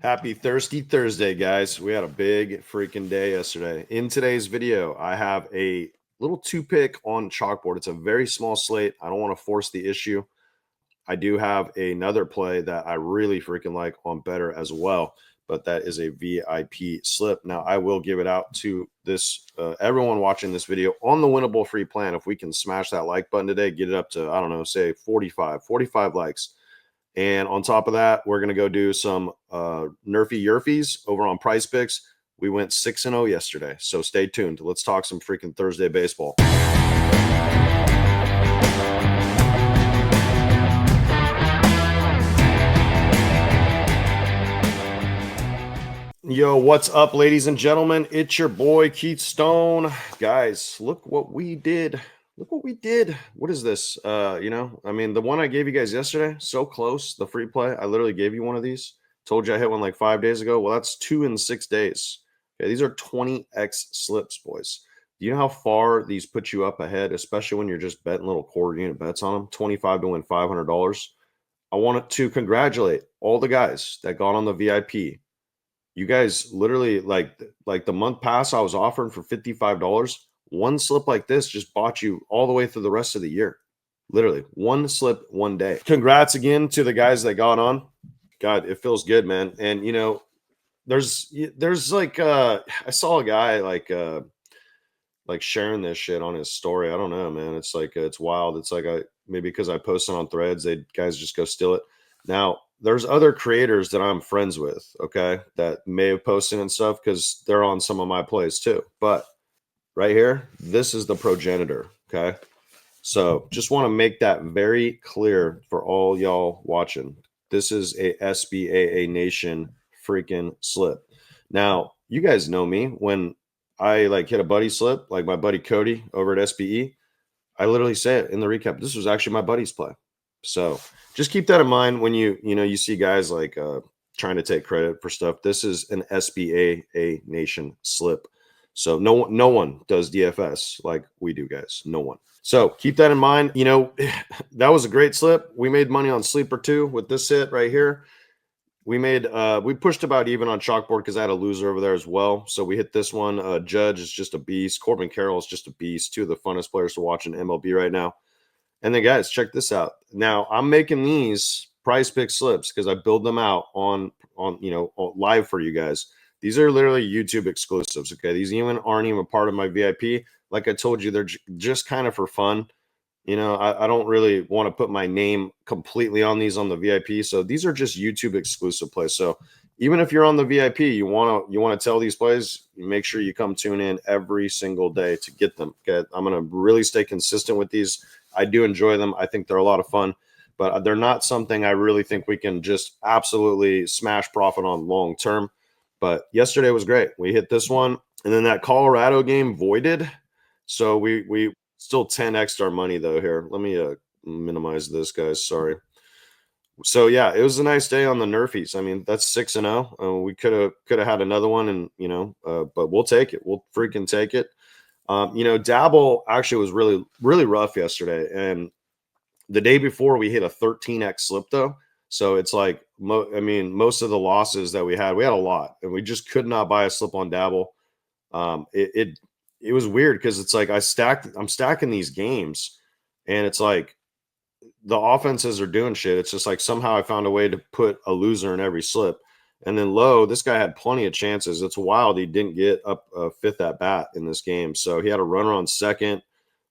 Happy Thirsty Thursday, guys. We had a big freaking day yesterday. In today's video, I have a little two-pick on chalkboard. It's a very small slate. I don't want to force the issue. I do have another play that I really freaking like on better as well, but that is a VIP slip. Now, I will give it out to this everyone watching this video on the winnable free plan. If we can smash that like button today, get it up to, I don't know, say 45 likes. And on top of that, we're going to go do some Nrfi Yrfis over on Prizepicks. We went 6-0 yesterday, so stay tuned. Let's talk some freaking Thursday baseball. Yo, what's up, ladies and gentlemen? It's your boy Keith Stone. Guys, look what we did. Look what we did. What is this? I mean, the one I gave you guys yesterday, so close, the free play. I literally gave you one of these. Told you I hit one like 5 days ago. Well, that's 2 in 6 days. Okay, these are 20x slips, boys. Do you know how far these put you up ahead, especially when you're just betting little quarter unit bets on them? 25 to win $500. I wanted to congratulate all the guys that got on the VIP. You guys literally like the month pass I was offering for $55. One slip like this just bought you all the way through the rest of the year. Literally one slip, one day. Congrats again to the guys that got on. God, it feels good, man. And there's like I saw a guy like sharing this shit on his story. I don't know, man. It's like it's wild. It's like maybe because I posted on threads, guys just go steal it. Now, there's other creators that I'm friends with, okay, that may have posted and stuff because they're on some of my plays too. But right here, this is the progenitor, okay? So just want to make that very clear for all y'all watching. This is a SBAA Nation freaking slip. Now, you guys know me. When I like hit a buddy slip, like my buddy Cody over at SBE, I literally say it in the recap. This was actually my buddy's play. So just keep that in mind when you see guys like trying to take credit for stuff. This is an SBAA Nation slip. So no one does DFS like we do, guys. No one. So keep that in mind. That was a great slip. We made money on sleeper too with this hit right here. We pushed about even on chalkboard because I had a loser over there as well. So we hit this one. Judge is just a beast. Corbin Carroll is just a beast. Two of the funnest players to watch in MLB right now. And then, guys, check this out. Now, I'm making these prize pick slips because I build them out on live for you guys. These are literally YouTube exclusives, okay? These aren't even a part of my VIP. Like I told you, they're just kind of for fun. I don't really want to put my name completely on these on the VIP. So these are just YouTube exclusive plays. So even if you're on the VIP, you want to tell these plays, make sure you come tune in every single day to get them. Okay, I'm going to really stay consistent with these. I do enjoy them. I think they're a lot of fun, but they're not something I really think we can just absolutely smash profit on long term. But yesterday was great. We hit this one, and then that Colorado game voided. So we still 10x our money though here. Let me minimize this, guys. Sorry. So yeah, it was a nice day on the Nrfis. I mean, that's 6-0. We could have had another one, and but we'll take it. We'll freaking take it. Dabble actually was really, really rough yesterday. And the day before we hit a 13x slip though. So it's like, most of the losses that we had a lot, and we just could not buy a slip on Dabble. It was weird because it's like I'm stacking these games, and it's like the offenses are doing shit. It's just like somehow I found a way to put a loser in every slip. And then low, this guy had plenty of chances. It's wild he didn't get up a fifth at bat in this game. So he had a runner on second,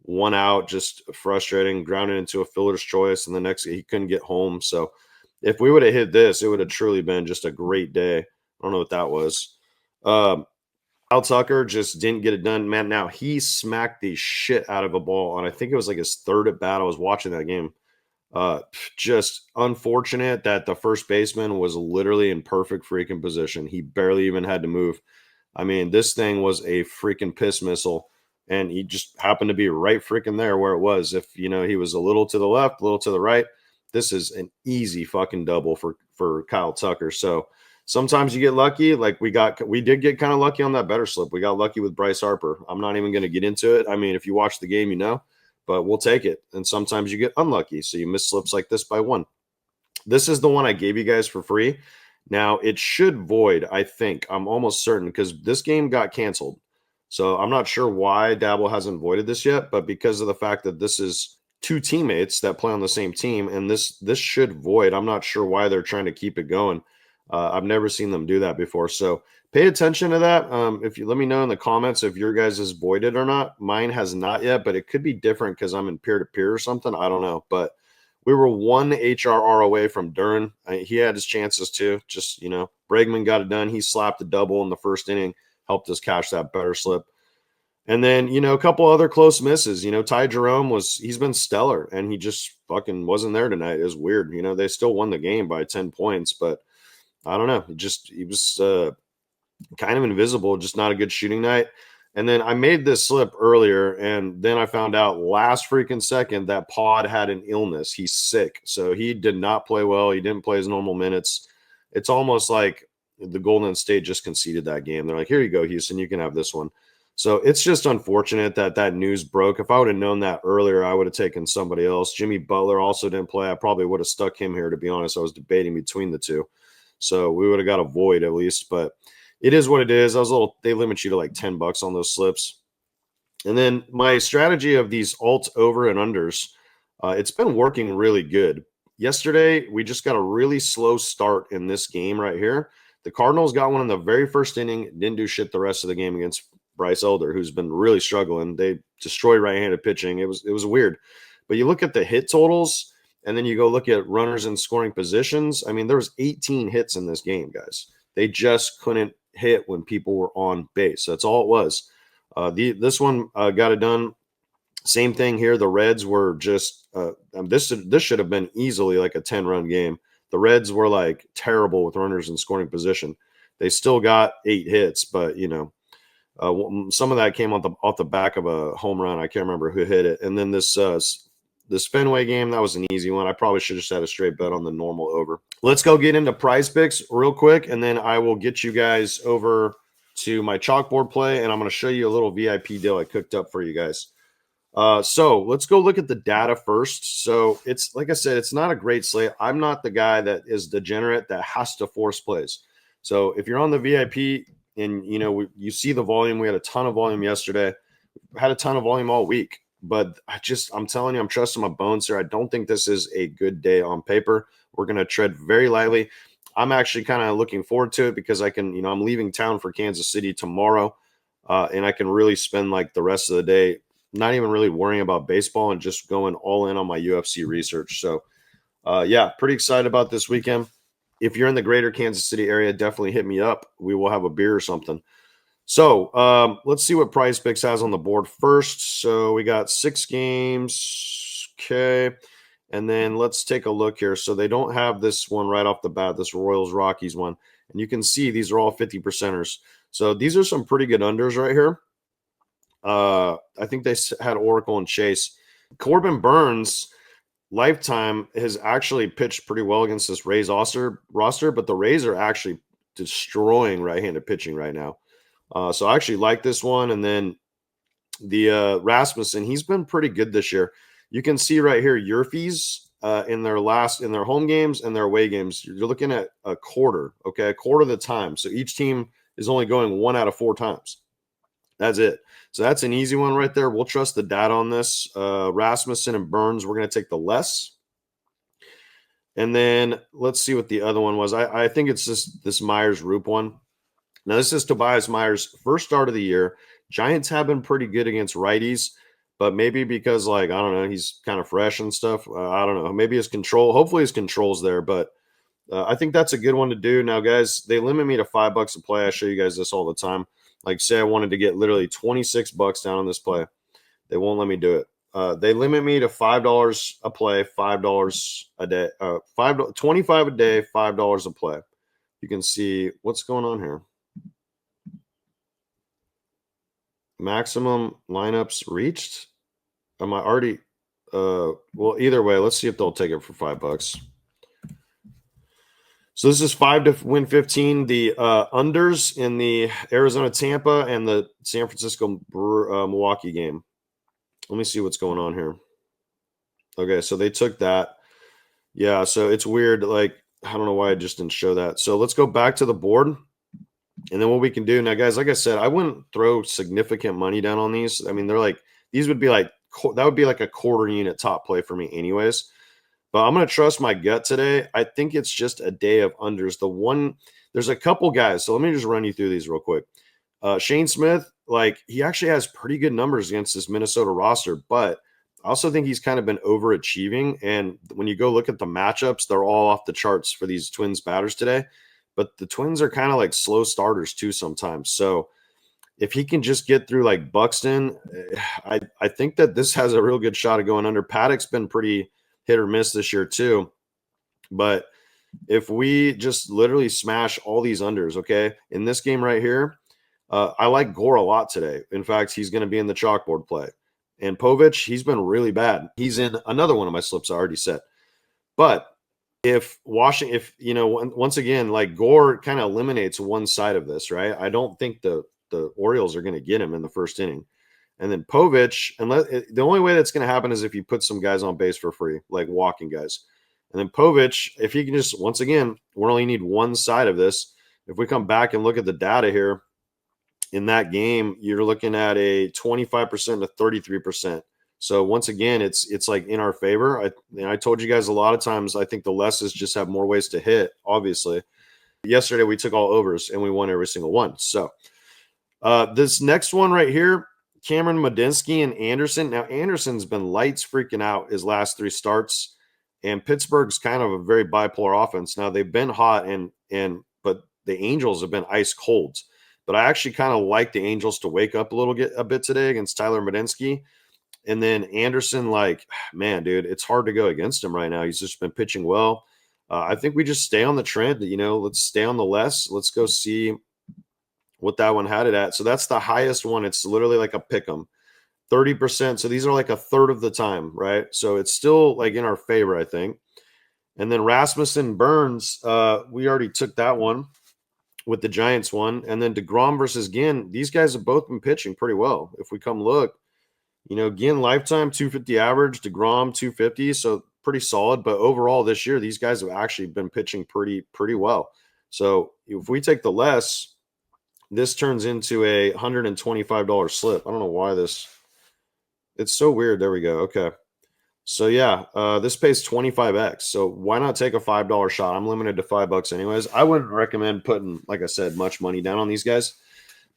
one out, just frustrating, grounded into a fielder's choice. And the next he couldn't get home. So if we would have hit this, it would have truly been just a great day. I don't know what that was. Kyle Tucker just didn't get it done. Man, now he smacked the shit out of a ball. And I think it was like his third at bat. I was watching that game. Just unfortunate that the first baseman was literally in perfect freaking position. He barely even had to move. I mean, this thing was a freaking piss missile, and he just happened to be right freaking there where it was. If he was a little to the left, a little to the right, this is an easy fucking double for Kyle Tucker. So sometimes you get lucky. Like we did get kind of lucky on that better slip. We got lucky with Bryce Harper. I'm not even going to get into it. I mean, if you watch the game, but we'll take it. And sometimes you get unlucky. So you miss slips like this by one. This is the one I gave you guys for free. Now, it should void, I think. I'm almost certain because this game got canceled. So I'm not sure why Dabble hasn't voided this yet, but because of the fact that this is two teammates that play on the same team, and this should void. I'm not sure why they're trying to keep it going. I've never seen them do that before. So pay attention to that. If you let me know in the comments if your guys is voided or not. Mine has not yet, but it could be different because I'm in peer-to-peer or something. I don't know. But we were one HRR away from Duran. He had his chances too. Just, Bregman got it done. He slapped a double in the first inning, helped us cash that better slip. And then, a couple other close misses. Ty Jerome he's been stellar and he just fucking wasn't there tonight. It was weird. They still won the game by 10 points, but I don't know. He was kind of invisible, just not a good shooting night. And then I made this slip earlier, and then I found out last freaking second that Pod had an illness. He's sick. So he did not play well. He didn't play his normal minutes. It's almost like the Golden State just conceded that game. They're like, here you go, Houston, you can have this one. So it's just unfortunate that news broke. If I would have known that earlier, I would have taken somebody else. Jimmy Butler also didn't play. I probably would have stuck him here, to be honest. I was debating between the two. So we would have got a void at least, but it is what it is. They limit you to like $10 on those slips. And then my strategy of these alt over and unders, it's been working really good. Yesterday, we just got a really slow start in this game right here. The Cardinals got one in the very first inning, didn't do shit the rest of the game against Bryce Elder, who's been really struggling. They destroyed right-handed pitching. It was weird. But you look at the hit totals, and then you go look at runners in scoring positions. I mean, there was 18 hits in this game, guys. They just couldn't hit when people were on base. That's all it was. This one got it done. Same thing here. The Reds were just this should have been easily like a 10-run game. The Reds were like terrible with runners in scoring position. They still got 8 hits, but some of that came off the back of a home run. I can't remember who hit it. And then this Fenway game, that was an easy one. I probably should have just had a straight bet on the normal over. Let's go get into Prizepicks real quick, and then I will get you guys over to my chalkboard play, and I'm going to show you a little VIP deal I cooked up for you guys. So let's go look at the data first. So it's like I said, it's not a great slate. I'm not the guy that is degenerate that has to force plays. So if you're on the VIP and you see the volume, we had a ton of volume yesterday, had a ton of volume all week. But I'm telling you, I'm trusting my bones here. I don't think this is a good day on paper. We're going to tread very lightly. I'm actually kind of looking forward to it because I can, I'm leaving town for Kansas City tomorrow, and I can really spend like the rest of the day not even really worrying about baseball and just going all in on my UFC research. So, yeah, pretty excited about this weekend. If you're in the greater Kansas City area, definitely hit me up. We will have a beer or something. So let's see what Prizepicks has on the board first. So we got 6 games. Okay. And then let's take a look here. So they don't have this one right off the bat, this Royals-Rockies one. And you can see these are all 50%ers. So these are some pretty good unders right here. I think they had Oracle and Chase. Corbin Burns, lifetime, has actually pitched pretty well against this Rays roster, but the Rays are actually destroying right-handed pitching right now. So I actually like this one. And then the Rasmussen, he's been pretty good this year. You can see right here, Yrfi's in their home games and their away games, you're looking at a quarter of the time. So each team is only going 1 out of 4 times. That's it. So that's an easy one right there. We'll trust the data on this. Rasmussen and Burns, we're going to take the less. And then let's see what the other one was. I think it's this Myers-Roop one. Now, this is Tobias Myers' first start of the year. Giants have been pretty good against righties, but maybe because, I don't know, he's kind of fresh and stuff. I don't know. Maybe hopefully his control's there, but I think that's a good one to do. Now, guys, they limit me to $5 a play. I show you guys this all the time. Like, say I wanted to get literally $26 down on this play. They won't let me do it. They limit me to $5 a play, $5 a day, $25 a day, $5 a play. You can see what's going on here. Maximum lineups reached. Am I already? Well, either way, let's see if they'll take it for $5. So this is 5 to win 15. The unders in the Arizona Tampa and the San Francisco Milwaukee game. Let me see what's going on here. Okay, so they took that. Yeah, so it's weird. Like I don't know why I just didn't show that. So let's go back to the board. And then what we can do now, guys, like I said, I wouldn't throw significant money down on these. I mean, they're like, these would be like, that would be like a quarter unit top play for me anyways. But I'm going to trust my gut today. I think it's just a day of unders. There's a couple guys. So let me just run you through these real quick. Shane Smith, like he actually has pretty good numbers against this Minnesota roster, but I also think he's kind of been overachieving. And when you go look at the matchups, they're all off the charts for these Twins batters today. But the Twins are kind of like slow starters too sometimes. So if he can just get through like Buxton, I think that this has a real good shot of going under. Paddock's been pretty hit or miss this year too. But if we just literally smash all these unders, okay, in this game right here, I like Gore a lot today. In fact, he's going to be in the chalkboard play. And Povich, he's been really bad. He's in another one of my slips I already set. But if once again, like Gore kind of eliminates one side of this, right? I don't think the Orioles are going to get him in the first inning. And then Povich, the only way that's going to happen is if you put some guys on base for free, like walking guys. And then Povich, if he can just, once again, we only need one side of this. If we come back and look at the data here, in that game, you're looking at a 25% to 33%. So once again, it's like in our favor. I told you guys a lot of times, I think the lesses just have more ways to hit, obviously. Yesterday, we took all overs and we won every single one. So this next one right here, Cameron Madinsky and Anderson. Now, Anderson's been lights freaking out his last 3 starts, and Pittsburgh's kind of a very bipolar offense. Now, they've been hot, but the Angels have been ice cold. But I actually kind of like the Angels to wake up a bit today against Tyler Madinsky. And then Anderson, like, man, dude, it's hard to go against him right now. He's just been pitching well. I think we just stay on the trend. Let's stay on the less. Let's go see what that one had it at. So that's the highest one. It's literally like a pick 'em, 30%. So these are like a third of the time, right? So it's still like in our favor, I think. And then Rasmussen Burns, we already took that one with the Giants one. And then DeGrom versus Ginn, these guys have both been pitching pretty well. If we come look, Ginn lifetime 250 average, DeGrom 250, so pretty solid. But overall this year, these guys have actually been pitching pretty well. So if we take the less, this turns into a $125 slip. I don't know why it's so weird. There we go. Okay. So yeah, this pays 25x. So why not take a $5 shot? I'm limited to $5 anyways. I wouldn't recommend putting, like I said, much money down on these guys.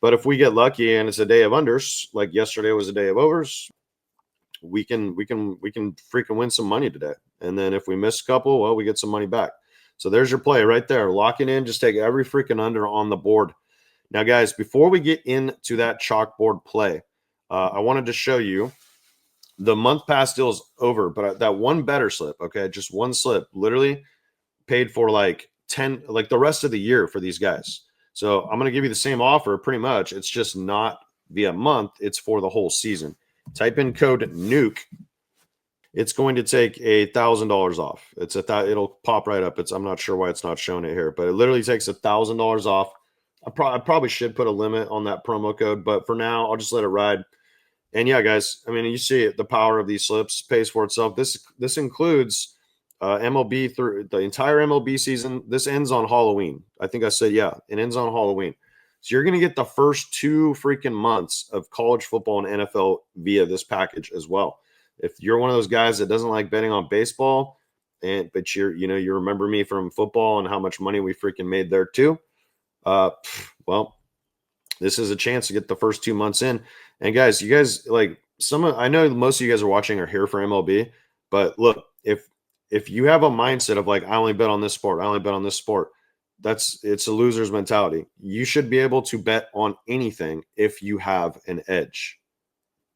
But if we get lucky and it's a day of unders, like yesterday was a day of overs, we can freaking win some money today. And then if we miss a couple, well, we get some money back. So there's your play right there. Lock it in. Just take every freaking under on the board. Now, guys, before we get into that chalkboard play, I wanted to show you. The month pass deal is over, but that one better slip, okay, just one slip, literally paid for like the rest of the year for these guys. So I'm going to give you the same offer pretty much. It's just not via month. It's for the whole season. Type in code NUKE. It's going to take $1,000 off. It'll pop right up. I'm not sure why it's not showing it here, but it literally takes $1,000 off. I probably should put a limit on that promo code, but for now, I'll just let it ride. And yeah, guys, I mean, you see it, the power of these slips pays for itself. This includes MLB through the entire MLB season. This ends on Halloween. I think I said, yeah, it ends on Halloween. So you're going to get the first 2 freaking months of college football and NFL via this package as well. If you're one of those guys that doesn't like betting on baseball, but you remember me from football and how much money we freaking made there too. Well, this is a chance to get the first 2 months in. And guys, you guys like I know most of you guys are watching are here for MLB, but look, if you have a mindset of like, I only bet on this sport, it's a loser's mentality. You should be able to bet on anything if you have an edge.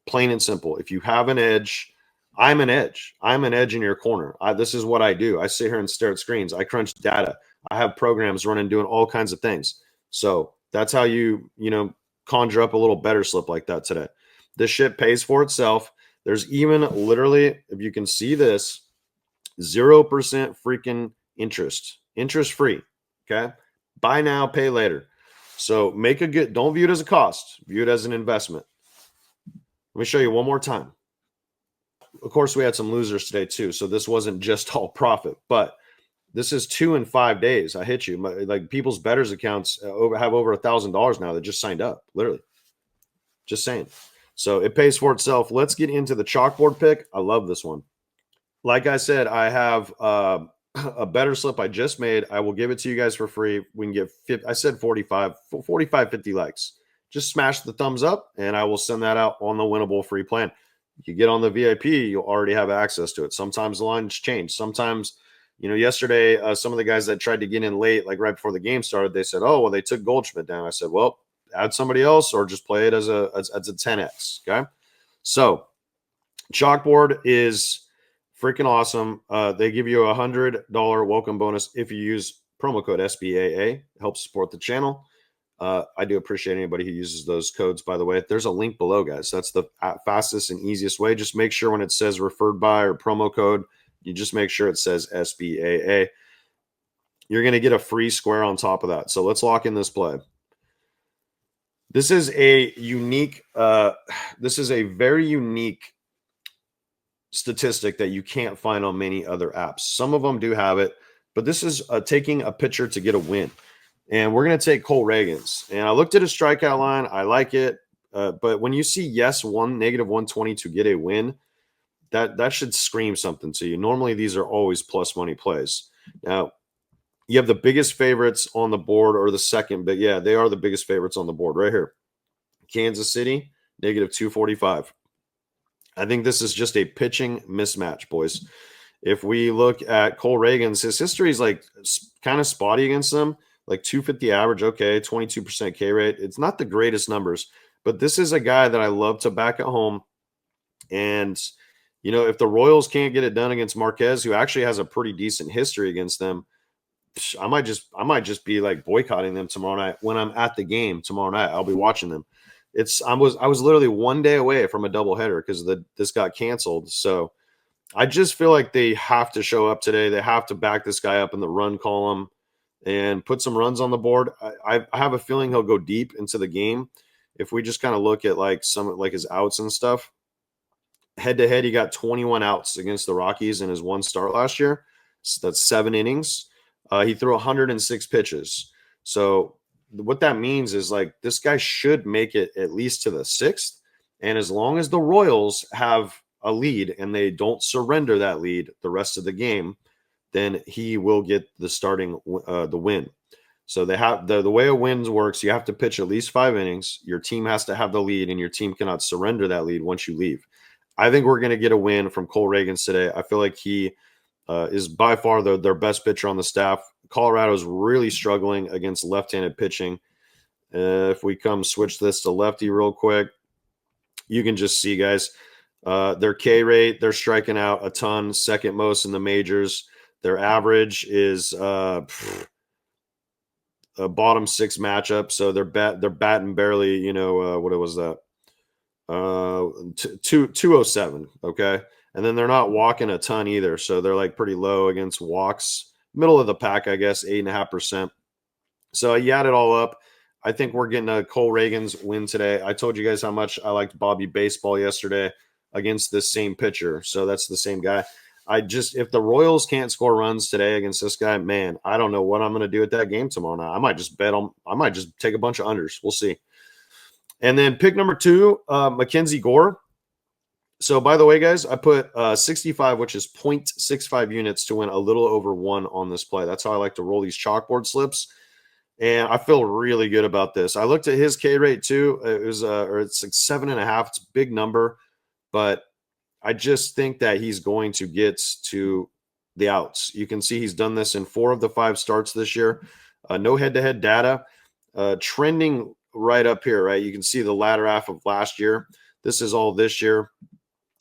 Plain and simple. If you have an edge, I'm an edge. I'm an edge in your corner. This is what I do. I sit here and stare at screens. I crunch data. I have programs running, doing all kinds of things. So that's how you conjure up a little better slip like that today. This shit pays for itself. There's even literally, if you can see this, 0% freaking interest free. Okay. Buy now, pay later. So don't view it as a cost, view it as an investment. Let me show you one more time. Of course, we had some losers today too. So this wasn't just all profit, but This is 2 in 5 days. I hit you. Like people's bettors accounts have over $1,000 now that just signed up. Literally, just saying. So it pays for itself. Let's get into the chalkboard pick. I love this one. Like I said, I have a better slip I just made. I will give it to you guys for free. We can get 50, I said 45, 50 likes. Just smash the thumbs up and I will send that out on the winnable free plan. You get on the VIP, you'll already have access to it. Sometimes the lines change. Sometimes, yesterday, some of the guys that tried to get in late, like right before the game started, they said, oh, well, they took Goldschmidt down. I said, well, add somebody else or just play it as a 10X. Okay. So chalkboard is freaking awesome. They give you $100 welcome bonus if you use promo code SBAA. Helps support the channel. I do appreciate anybody who uses those codes, by the way. There's a link below, guys. That's the fastest and easiest way. Just make sure when it says referred by or promo code, you just make sure it says SBAA. You're going to get a free square on top of that. So let's lock in this play. This is a unique, this is a very unique statistic that you can't find on many other apps. Some of them do have it, but this is taking a pitcher to get a win. And we're going to take Cole Reagans. And I looked at his strikeout line. I like it. But when you see -120 to get a win, that should scream something to you. Normally, these are always plus money plays. Now, you have the biggest favorites on the board or the second, but yeah, they are the biggest favorites on the board right here. Kansas City, -245. I think this is just a pitching mismatch, boys. If we look at Cole Reagans, his history is like kind of spotty against them. Like 250 average, okay, 22% K rate. It's not the greatest numbers, but this is a guy that I love to back at home. And, if the Royals can't get it done against Marquez, who actually has a pretty decent history against them, I might just be like boycotting them tomorrow night when I'm at the game tomorrow night. I'll be watching them. I was literally 1 day away from a doubleheader because this got canceled. So I just feel like they have to show up today. They have to back this guy up in the run column and put some runs on the board. I have a feeling he'll go deep into the game. If we just kind of look at like some like his outs and stuff, head to head, he got 21 outs against the Rockies in his one start last year. So that's 7 innings. He threw 106 pitches. So what that means is like this guy should make it at least to the 6th. And as long as the Royals have a lead and they don't surrender that lead the rest of the game, then he will get the the win. So they have the way a wins works. You have to pitch at least 5 innings. Your team has to have the lead, and your team cannot surrender that lead once you leave. I think we're going to get a win from Cole Reagans today. I feel like he is by far their best pitcher on the staff. Colorado is really struggling against left-handed pitching. If we switch this to lefty real quick, you can just see, guys, their K rate, they're striking out a ton, second most in the majors. Their average is a bottom 6 matchup, so they're batting barely. What was that? 207. Okay, and then they're not walking a ton either, so they're like pretty low against walks. Middle of the pack, I guess, 8.5%. So you add it all up. I think we're getting a Cole Reagans win today. I told you guys how much I liked Bobby Baseball yesterday against this same pitcher, so that's the same guy. If the Royals can't score runs today against this guy, man, I don't know what I'm going to do at that game tomorrow night. I might just bet on. I might just take a bunch of unders. We'll see. And then pick number 2, Mackenzie Gore. So by the way, guys, I put 65, which is 0.65 units to win a little over 1 on this play. That's how I like to roll these chalkboard slips. And I feel really good about this. I looked at his K rate too. It was it's like 7.5. It's a big number, but I just think that he's going to get to the outs. You can see he's done this in 4 of the 5 starts this year. No head-to-head data. Trending right up here, right? You can see the latter half of last year. This is all this year.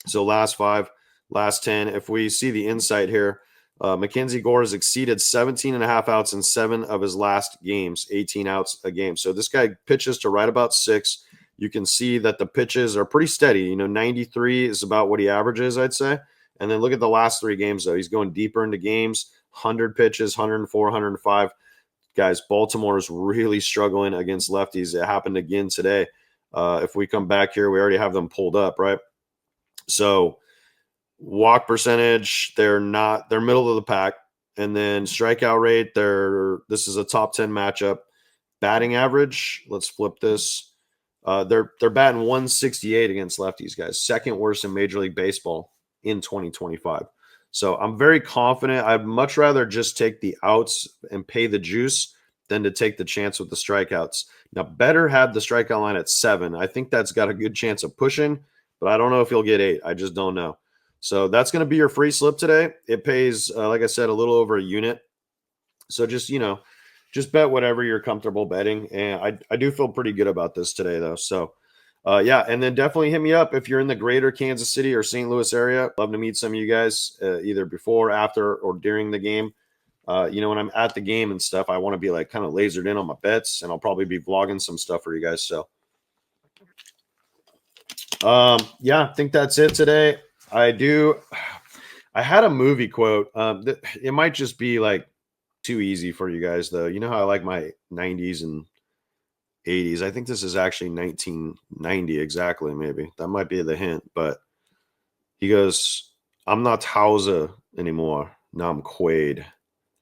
So last 5, last 10. If we see the insight here, Mackenzie Gore has exceeded 17.5 outs in 7 of his last games, 18 outs a game. So this guy pitches to right about 6. You can see that the pitches are pretty steady. 93 is about what he averages, I'd say. And then look at the last 3 games, though. He's going deeper into games, 100 pitches, 104, 105. Guys, Baltimore is really struggling against lefties. It happened again today. If we come back here, we already have them pulled up, right? So walk percentage, they're middle of the pack. And then strikeout rate, this is a top 10 matchup. Batting average, let's flip this. They're batting 168 against lefties, guys. Second worst in Major League Baseball in 2025. So I'm very confident. I'd much rather just take the outs and pay the juice than to take the chance with the strikeouts. Now, better have the strikeout line at 7. I think that's got a good chance of pushing, but I don't know if he'll get 8. I just don't know. So that's going to be your free slip today. It pays, like I said, a little over a unit. So just bet whatever you're comfortable betting. And I do feel pretty good about this today, though. So, yeah. And then definitely hit me up if you're in the greater Kansas City or St. Louis area. Love to meet some of you guys either before, after, or during the game. When I'm at the game and stuff, I want to be like kind of lasered in on my bets, and I'll probably be vlogging some stuff for you guys. So, yeah, I think that's it today. I had a movie quote. It might just be like too easy for you guys, though. You know how I like my 90s and 80s. I think this is actually 1990 exactly. Maybe that might be the hint. But he goes, "I'm not Hauser anymore. Now I'm Quaid."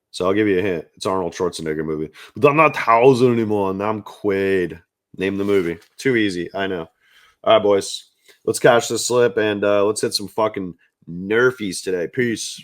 So I'll give you a hint. It's Arnold Schwarzenegger movie. But I'm not Hauser anymore. Now I'm Quaid. Name the movie. Too easy. I know. All right, boys. Let's cash the slip and let's hit some fucking Nrfis today. Peace.